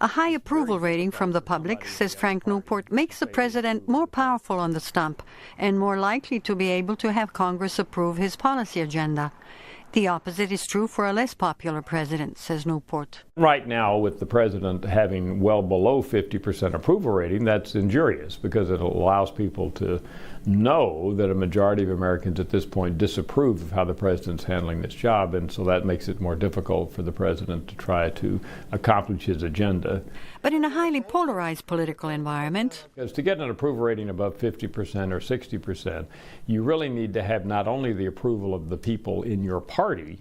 A high approval rating from the public, says Frank Newport, makes the president more powerful on the stump and more likely to be able to have Congress approve his policy agenda. The opposite is true for a less popular president, says Newport. Right now, with the president having well below 50% approval rating, that's injurious because it allows people to know that a majority of Americans at this point disapprove of how the president's handling this job, and so that makes it more difficult for the president to try to accomplish his agenda. But in a highly polarized political environment, because to get an approval rating above 50% or 60%, you really need to have not only the approval of the people in your party,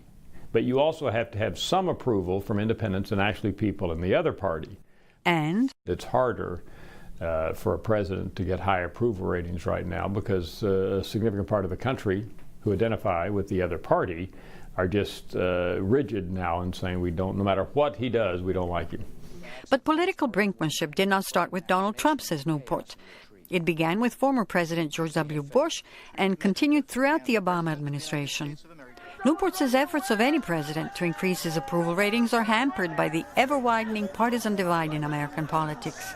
but you also have to have some approval from independents and actually people in the other party. And it's harder for a president to get high approval ratings right now because a significant part of the country who identify with the other party are just rigid now in saying no matter what he does, we don't like him. But political brinkmanship did not start with Donald Trump, says Newport. It began with former President George W. Bush and continued throughout the Obama administration. Newport says efforts of any president to increase his approval ratings are hampered by the ever-widening partisan divide in American politics,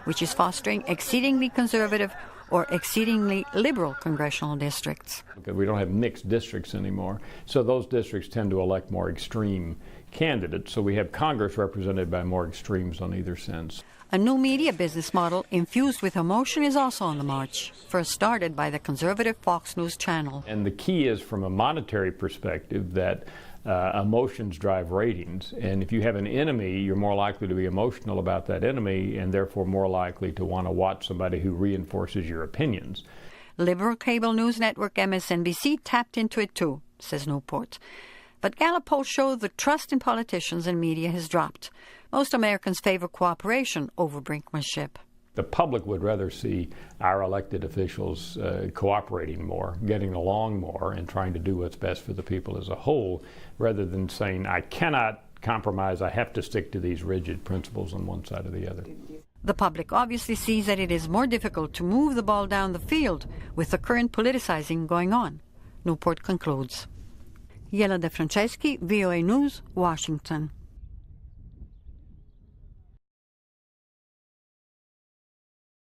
which is fostering exceedingly conservative or exceedingly liberal congressional districts. We don't have mixed districts anymore, so those districts tend to elect more extreme candidates, so we have Congress represented by more extremes on either sense. A new media business model infused with emotion is also on the march, first started by the conservative Fox News channel. And the key is, from a monetary perspective, that emotions drive ratings, and if you have an enemy, you're more likely to be emotional about that enemy and therefore more likely to want to watch somebody who reinforces your opinions. Liberal cable news network MSNBC tapped into it too, says Newport. But Gallup polls show the trust in politicians and media has dropped. Most Americans favor cooperation over brinkmanship. The public would rather see our elected officials cooperating more, getting along more, and trying to do what's best for the people as a whole, rather than saying, I cannot compromise, I have to stick to these rigid principles on one side or the other. The public obviously sees that it is more difficult to move the ball down the field with the current politicizing going on, Newport concludes. Jela de Franceschi, VOA News, Washington.